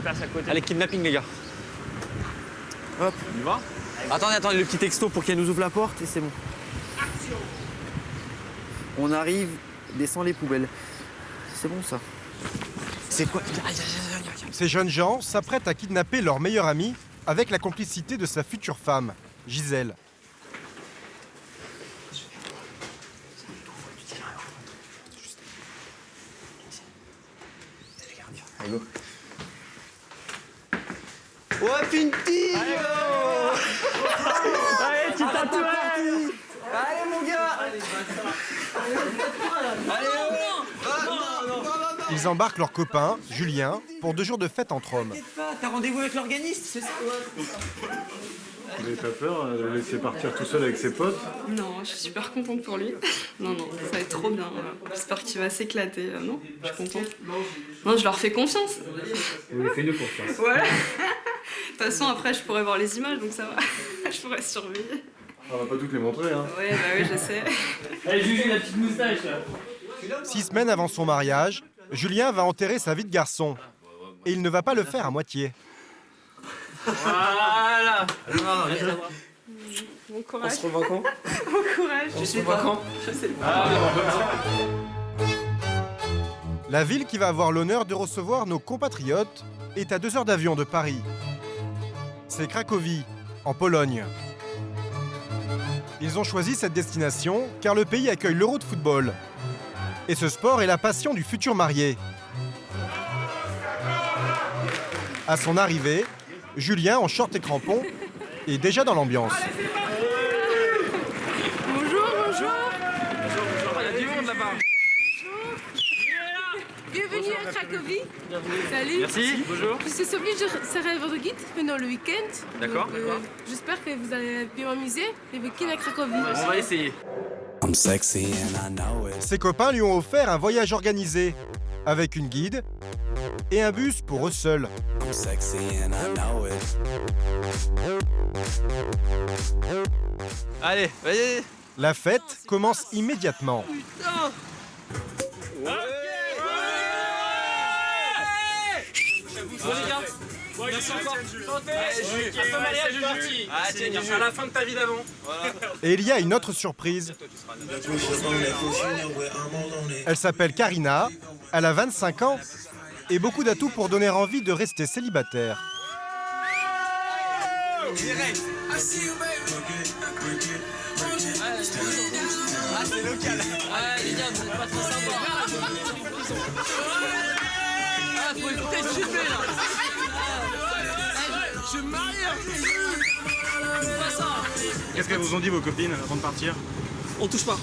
passe à côté. Allez, kidnapping, les gars. Hop. On y va? Attendez, le petit texto pour qu'elle nous ouvre la porte et c'est bon. On arrive, descend les poubelles. C'est bon, ça. C'est quoi? Ces jeunes gens s'apprêtent à kidnapper leur meilleur ami avec la complicité de sa future femme, Gisèle. Allez, go. Ouais, Pinty! Allez, tu tatoues! Allez, mon gars! Ils embarquent leur copain, Julien, pour 2 jours de fête entre hommes. T'inquiète pas, t'as rendez-vous avec l'organiste, c'est ça? Vous n'avez pas peur de le laisser partir tout seul avec ses potes? Non, je suis super contente pour lui. Non, ça va être trop bien. J'espère qu'il va s'éclater. Non, je suis contente. Non, je leur fais confiance. Vous lui faites confiance. Voilà. De toute façon, après, je pourrais voir les images, donc ça va. Je pourrais surveiller. On va pas toutes les montrer, hein. Ouais, bah oui, je sais. Allez, Juju, la petite moustache, là. 6 semaines avant son mariage, Julien va enterrer sa vie de garçon. Et il ne va pas le faire à moitié. Voilà. Bon On courage. se revoit quand? Bon courage. On se revoit quand? Je sais pas. La ville qui va avoir l'honneur de recevoir nos compatriotes est à 2 heures d'avion de Paris. C'est Cracovie, en Pologne. Ils ont choisi cette destination car le pays accueille l'Euro de football. Et ce sport est la passion du futur marié. À son arrivée, Julien, en short et crampons, est déjà dans l'ambiance. Bonjour, bonjour. Il y a du monde là-bas. Bienvenue à Cracovie. Salut. Merci. Bonjour. Je suis Sophie, je serai votre guide pendant le week-end. D'accord, Donc, d'accord. J'espère que vous allez bien m'amuser le week-end à Cracovie. On va essayer. I'm sexy and I know it. Ses copains lui ont offert un voyage organisé, avec une guide et un bus pour eux seuls. I'm sexy and I know it. Allez, vas-y. La fête commence immédiatement. Bon, les gars. Merci encore. Santé. Un peu mariage, Juju. Ah, tiens, à la fin de ta vie d'avant. Et il y a une autre surprise. Elle s'appelle Karina, elle a 25 ans et beaucoup d'atouts pour donner envie de rester célibataire. Direct. Ah, c'est local. Ouais, les gars, vous êtes pas trop sympas. Ah, faut écouter le super là. Je me marie. C'est pas ça. Qu'est-ce qu'elles vous ont dit, vos copines, avant de partir? On touche pas.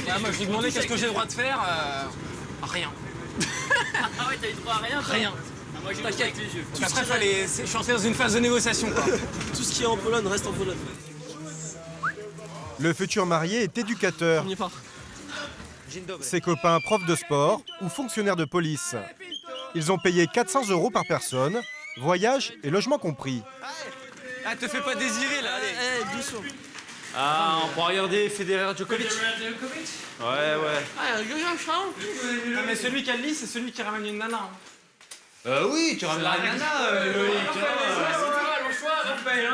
Ah, moi, je lui ai demandé qu'est-ce que j'ai le droit de faire. Rien. Ah ouais, t'as eu droit à rien? Rien. Moi, j'ai t'inquiète. Tout ce qu'il fallait. Je suis entré dans une phase de négociation, quoi. Tout ce qui est en Pologne reste en Pologne. Le futur marié est éducateur. On y part. Ses copains profs de sport ou fonctionnaires de police. Ils ont payé 400 € par personne, voyage et logement compris. Ah, te fais pas désirer là, allez. Eh, doucement. Ah, on pourra regarder Federer Djokovic. Ouais, ouais. Ah, regarde ça. Mais celui qui a le lit, c'est celui qui ramène une nana. Oui, tu ramènes la nana, Loïc. Le choix, Raphaël.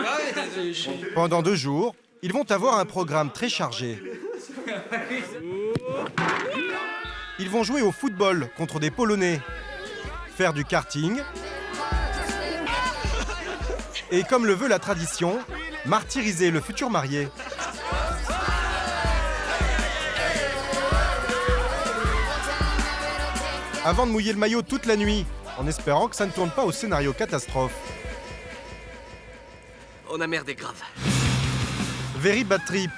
Pendant 2 jours, ils vont avoir un programme très chargé. Ils vont jouer au football contre des Polonais, faire du karting et, comme le veut la tradition, martyriser le futur marié. Avant de mouiller le maillot toute la nuit, en espérant que ça ne tourne pas au scénario catastrophe. On a merdé grave. Very Bad Trip.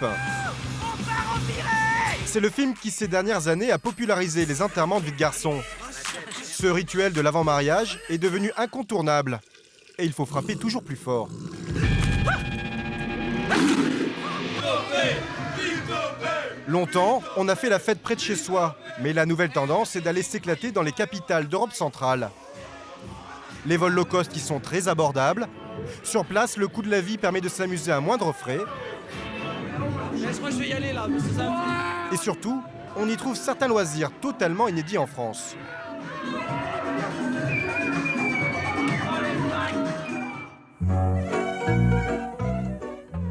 C'est le film qui, ces dernières années, a popularisé les enterrements de vie de garçon. Ce rituel de l'avant-mariage est devenu incontournable. Et il faut frapper toujours plus fort. Longtemps, on a fait la fête près de chez soi. Mais la nouvelle tendance est d'aller s'éclater dans les capitales d'Europe centrale. Les vols low cost qui sont très abordables. Sur place, le coût de la vie permet de s'amuser à moindre frais. Laisse-moi, je vais y aller là. Parce que ça... Et surtout, on y trouve certains loisirs totalement inédits en France.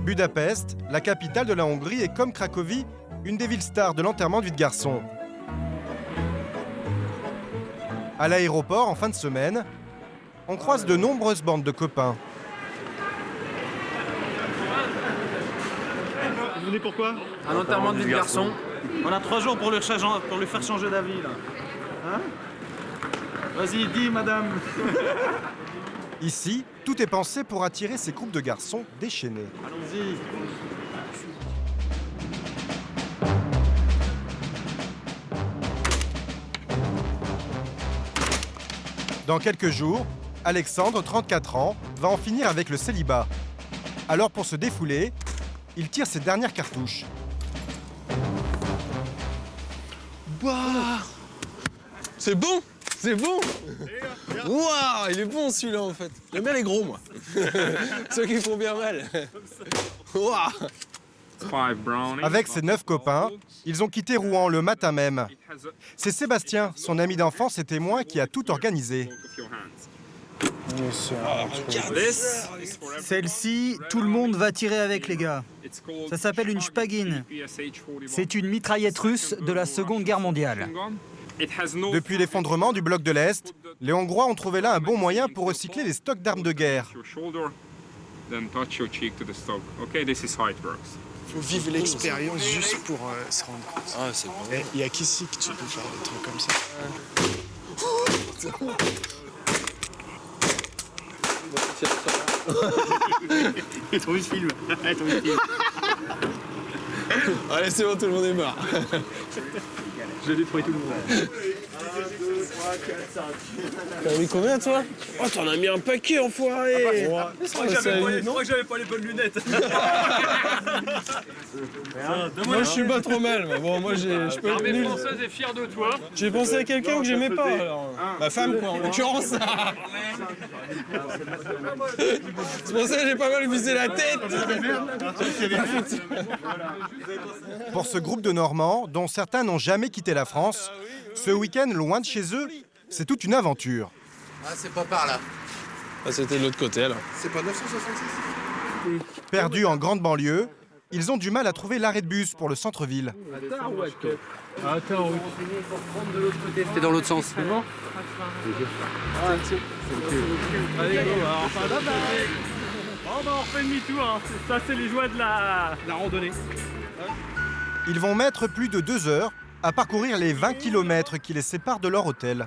Budapest, la capitale de la Hongrie, est comme Cracovie, une des villes stars de l'enterrement de vie de garçon. À l'aéroport, en fin de semaine, on croise de nombreuses bandes de copains. Vous venez pourquoi? Un enterrement de vie de garçon. On a 3 jours pour le faire changer d'avis, là. Hein? Vas-y, dis, madame. Ici, tout est pensé pour attirer ces groupes de garçons déchaînés. Allons-y. Dans quelques jours, Alexandre, 34 ans, va en finir avec le célibat. Alors pour se défouler, il tire ses dernières cartouches. Waouh! C'est bon! C'est bon! Waouh! Il est bon celui-là en fait. J'aime bien les gros moi. Ceux qui font bien mal. Waouh! Avec ses 9 copains, ils ont quitté Rouen le matin même. C'est Sébastien, son ami d'enfance et témoin, qui a tout organisé. Celle-ci, tout le monde va tirer avec les gars. Ça s'appelle une Spagin. C'est une mitraillette russe de la Seconde Guerre mondiale. Depuis l'effondrement du bloc de l'Est, les Hongrois ont trouvé là un bon moyen pour recycler les stocks d'armes de guerre. Faut vivre l'expérience juste pour se rendre compte. Ah, c'est bon. Il y a qu'ici que tu peux faire des trucs comme ça. Trop le film. Allez, c'est bon, tout le monde est mort. J'ai détruit tout le monde. 1, 2, 3, 4, 5. T'en as mis combien, toi? Oh, t'en as mis un paquet, enfoiré! Je crois que j'avais pas les bonnes lunettes. Moi, je suis pas trop mal. Mais bon, moi, je peux être nul. Française est fière de toi. J'ai pensé à quelqu'un que j'aimais pas, alors. Ma femme, quoi, en l'occurrence. C'est pour ça que j'ai pas mal visé la tête. Pour ce groupe de Normands, dont certains n'ont jamais quitté la France, ce week-end loin de chez eux, c'est toute une aventure. Ah, c'est pas par là. Ah, c'était de l'autre côté, alors. C'est pas 966? Perdus en grande banlieue, ils ont du mal à trouver l'arrêt de bus pour le centre-ville. Attends, oui. C'est dans l'autre sens. C'est bon? Allez, go, alors. Bon, bah, on refait demi-tour. Hein. Ça, c'est les joies de la randonnée. Ils vont mettre plus de 2 heures à parcourir les 20 km qui les séparent de leur hôtel.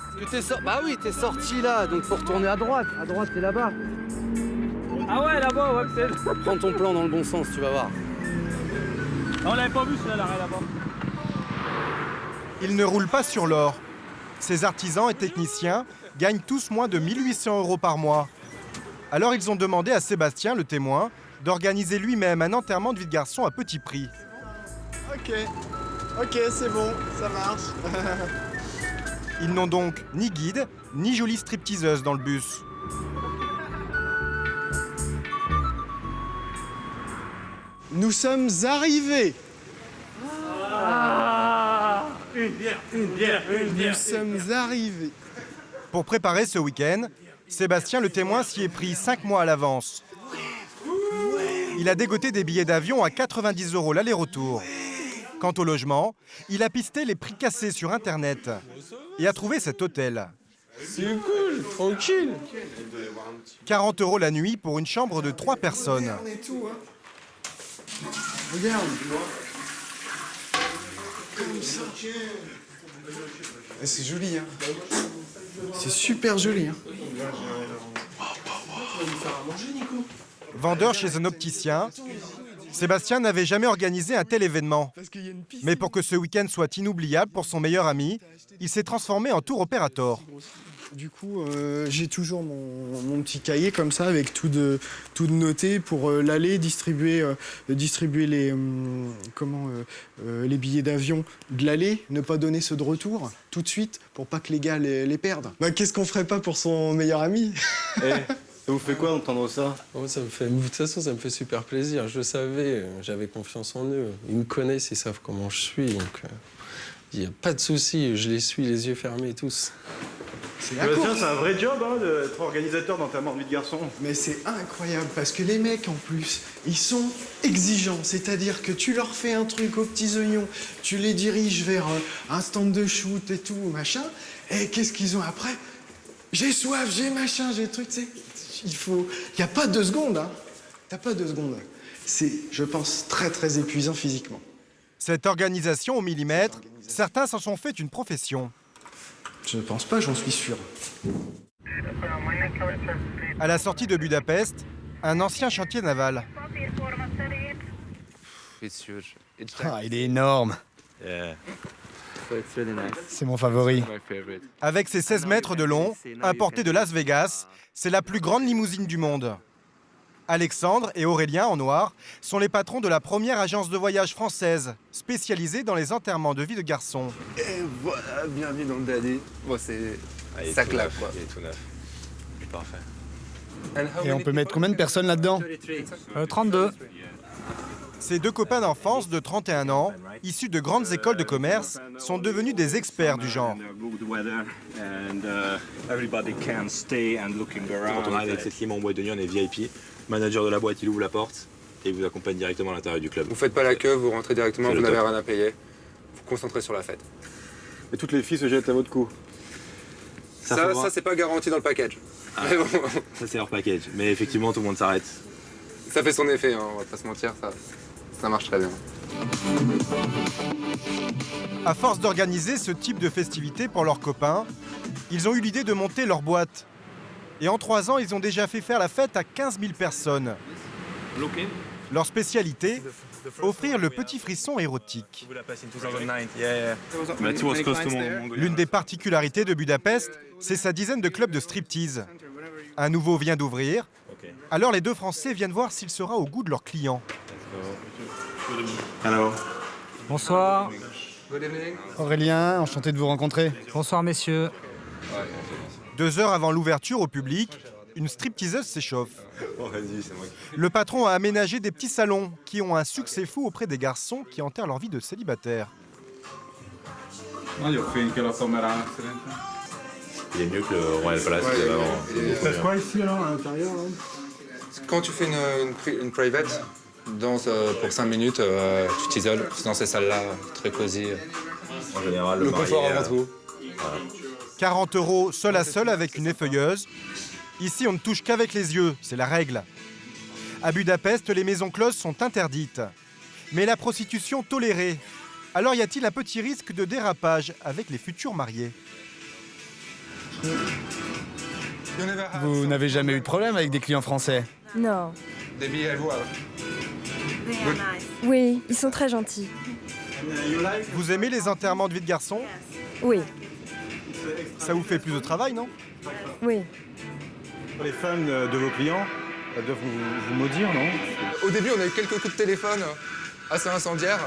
Bah oui, t'es sorti là, donc faut retourner à droite. À droite, c'est là-bas. Ah ouais, là-bas, ouais, c'est... Prends ton plan dans le bon sens, tu vas voir. On l'avait pas vu, celui-là, l'arrêt là-bas. Ils ne roulent pas sur l'or. Ces artisans et techniciens gagnent tous moins de 1 800 € par mois. Alors ils ont demandé à Sébastien, le témoin, d'organiser lui-même un enterrement de vie de garçon à petit prix. Ok, c'est bon, ça marche. Ils n'ont donc ni guide, ni jolie stripteaseuse dans le bus. Nous sommes arrivés. Une bière. Nous sommes arrivés. Pour préparer ce week-end, Sébastien, le témoin, s'y est pris 5 mois à l'avance. Il a dégoté des billets d'avion à 90 € l'aller-retour. Quant au logement, il a pisté les prix cassés sur Internet et a trouvé cet hôtel. C'est cool, tranquille. 40 € la nuit pour une chambre de 3 personnes. Regarde. Comme ça. C'est joli, hein. C'est super joli, hein. Vendeur chez un opticien, Sébastien n'avait jamais organisé un tel événement. Mais pour que ce week-end soit inoubliable pour son meilleur ami, il s'est transformé en tour opérateur. Du coup, j'ai toujours mon petit cahier comme ça avec tout de noté pour l'aller distribuer les les billets d'avion de l'aller, ne pas donner ceux de retour tout de suite pour pas que les gars les perdent. Bah, qu'est-ce qu'on ferait pas pour son meilleur ami? Ça vous fait quoi d'entendre ça? Oh, de toute façon, ça me fait super plaisir. Je le savais, j'avais confiance en eux. Ils me connaissent, ils savent comment je suis. Donc, il n'y a pas de souci, je les suis les yeux fermés tous. C'est Sébastien, c'est un vrai job d'être organisateur d'enterrement de vie de garçon. Mais c'est incroyable parce que les mecs en plus, ils sont exigeants. C'est-à-dire que tu leur fais un truc aux petits oignons, tu les diriges vers un stand de shoot et tout, machin. Et qu'est-ce qu'ils ont après? J'ai soif, j'ai machin, j'ai truc, tu sais. Il n'y a pas 2 secondes, hein. T'as pas 2 secondes. C'est, je pense, très très épuisant physiquement. Cette organisation au millimètre, certains s'en sont fait une profession. Je ne pense pas, j'en suis sûr. À la sortie de Budapest, un ancien chantier naval. Ah, il est énorme. C'est mon favori. Avec ses 16 mètres de long, importé de Las Vegas, c'est la plus grande limousine du monde. Alexandre et Aurélien, en noir, sont les patrons de la première agence de voyage française, spécialisée dans les enterrements de vie de garçons. Et voilà, bienvenue dans le Daddy. Bon, ça claque, quoi. Il est tout neuf. Parfait. Et on peut mettre combien de personnes là-dedans 32. Ces 2 copains d'enfance de 31 ans, issus de grandes écoles de commerce, sont devenus des experts du genre. Quand on arrive avec cette lime en boîte de nuit, on est VIP. Le manager de la boîte, il ouvre la porte et il vous accompagne directement à l'intérieur du club. Vous faites pas la queue, vous rentrez directement, vous n'avez rien à payer. Vous vous concentrez sur la fête. Et toutes les filles se jettent à votre cou. Ça c'est pas garanti dans le package. Ah, mais bon. Ça, c'est hors package. Mais effectivement, tout le monde s'arrête. Ça fait son effet, hein, on va pas se mentir, ça marche très bien. À force d'organiser ce type de festivités pour leurs copains, ils ont eu l'idée de monter leur boîte. Et en 3 ans, ils ont déjà fait faire la fête à 15 000 personnes. Leur spécialité, offrir le petit frisson érotique. L'une des particularités de Budapest, c'est sa dizaine de clubs de striptease. Un nouveau vient d'ouvrir, alors les 2 Français viennent voir s'il sera au goût de leurs clients. Bonsoir. Aurélien, enchanté de vous rencontrer. Bonsoir, messieurs. 2 heures avant l'ouverture au public, une stripteaseuse s'échauffe. Le patron a aménagé des petits salons qui ont un succès fou auprès des garçons qui enterrent leur vie de célibataire. Il est mieux que le Royal Palace. Ça se quoi ici alors, à l'intérieur? Quand tu fais une private, danse pour 5 minutes, tu t'isoles dans ces salles-là, très cosy. En général, le confort avant tout. 40 € seul à seul avec une effeuilleuse. Ici, on ne touche qu'avec les yeux, c'est la règle. À Budapest, les maisons closes sont interdites. Mais la prostitution tolérée. Alors y a-t-il un petit risque de dérapage avec les futurs mariés? Vous n'avez jamais eu de problème avec des clients français? Non. Des billets louables. Oui, ils sont très gentils. Vous aimez les enterrements de vie de garçon? Oui. Ça vous fait plus de travail, non? Oui. Les femmes de vos clients, elles doivent vous maudire, non? Au début, on a eu quelques coups de téléphone assez incendiaires.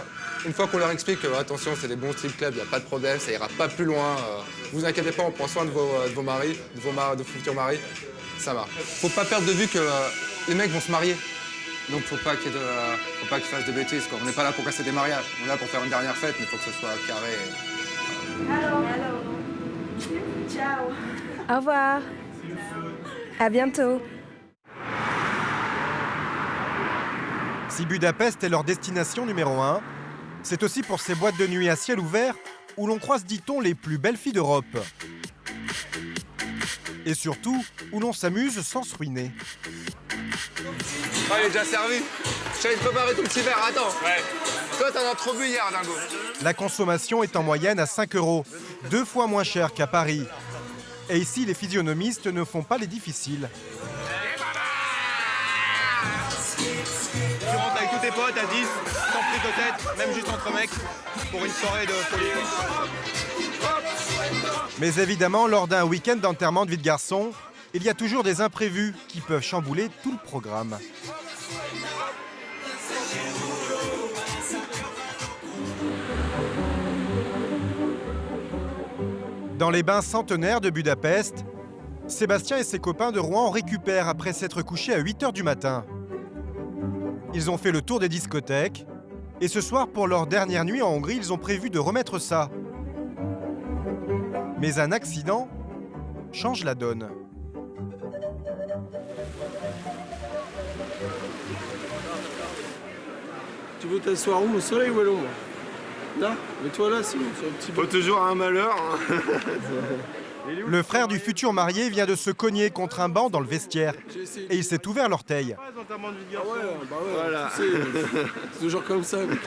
Une fois qu'on leur explique que, attention, c'est des bons strip clubs, il n'y a pas de problème, ça ira pas plus loin. Vous inquiétez pas, on prend soin de vos maris, de vos futurs maris. Ça marche. Faut pas perdre de vue que les mecs vont se marier. Donc faut pas qu'ils fassent de bêtises, quoi. On n'est pas là pour casser des mariages. On est là pour faire une dernière fête, mais il faut que ce soit carré. Ciao. Au revoir. À bientôt. Si Budapest est leur destination numéro 1, c'est aussi pour ces boîtes de nuit à ciel ouvert où l'on croise, dit-on, les plus belles filles d'Europe. Et surtout, où l'on s'amuse sans se ruiner. Oh, il est déjà servi. J'allais te préparer ton petit verre, attends. Ouais. Toi, t'en as trop bu hier, dingo. La consommation est en moyenne à 5 €, 2 fois moins cher qu'à Paris. Et ici, les physionomistes ne font pas les difficiles. Tu rentres avec tous tes potes à 10, sans prise de tête, même juste entre mecs, pour une soirée de folie. Mais évidemment, lors d'un week-end d'enterrement de vie de garçon, il y a toujours des imprévus qui peuvent chambouler tout le programme. Dans les bains centenaires de Budapest, Sébastien et ses copains de Rouen récupèrent après s'être couchés à 8 h du matin. Ils ont fait le tour des discothèques et ce soir, pour leur dernière nuit en Hongrie, ils ont prévu de remettre ça. Mais un accident change la donne. Tu veux t'asseoir où? Au soleil ou à l'ombre? Là? Mais toi là, si, sur un petit peu. Faut toujours un malheur. Hein. Le frère du futur marié vient de se cogner contre un banc dans le vestiaire. Et il s'est ouvert l'orteil. Ah ouais, bah ouais, voilà. Tu sais, c'est toujours comme ça. Il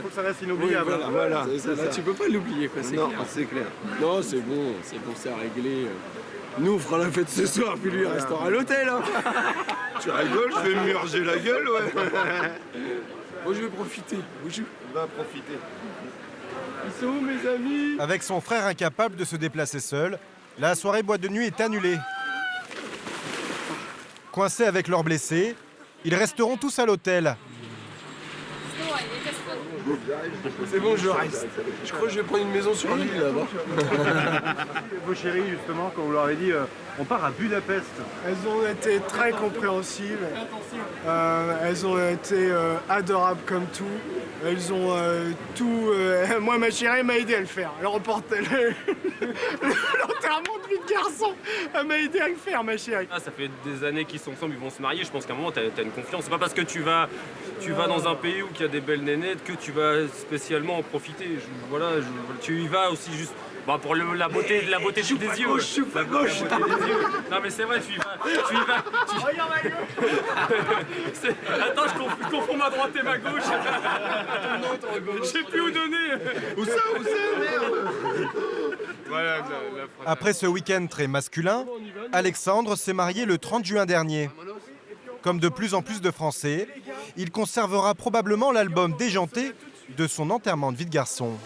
faut que ça reste inoubliable. Oui, voilà. Là, tu peux pas l'oublier, quoi, c'est clair. Non, c'est clair. Non, c'est bon, c'est réglé. Nous, on fera la fête ce soir, puis lui, il restera à l'hôtel. Hein. Tu rigoles, je vais me murger la gueule, ouais. Moi, je vais profiter. Va profiter. Ils sont où, mes amis? Avec son frère incapable de se déplacer seul, la soirée boîte de nuit est annulée. Coincés avec leurs blessés, ils resteront tous à l'hôtel. C'est bon, je reste. Je crois que je vais prendre une maison sur l'île là-bas. Vos chéris, justement, quand vous leur avez dit on part à Budapest. Elles ont été très compréhensives. Elles ont été adorables comme tout. Elles ont tout... moi, ma chérie m'a aidé à le faire. L'enterrement de vie de garçon, elle m'a aidé à le faire, ma chérie. Ah, ça fait des années qu'ils sont ensemble, ils vont se marier. Je pense qu'à un moment, t'as une confiance. C'est pas parce que tu vas dans un pays où il y a des belles nénettes que tu vas spécialement en profiter. Tu y vas aussi juste pour la beauté des yeux. Gauche, à gauche. Non mais c'est vrai, tu y vas. Regarde ma gueule. Attends, je confonds ma droite et ma gauche. Je sais plus où donner. Où ça, merde. Voilà, Après ce week-end très masculin, Alexandre s'est marié le 30 juin dernier. Comme de plus en plus de Français, il conservera probablement l'album déjanté de son enterrement de vie de garçon.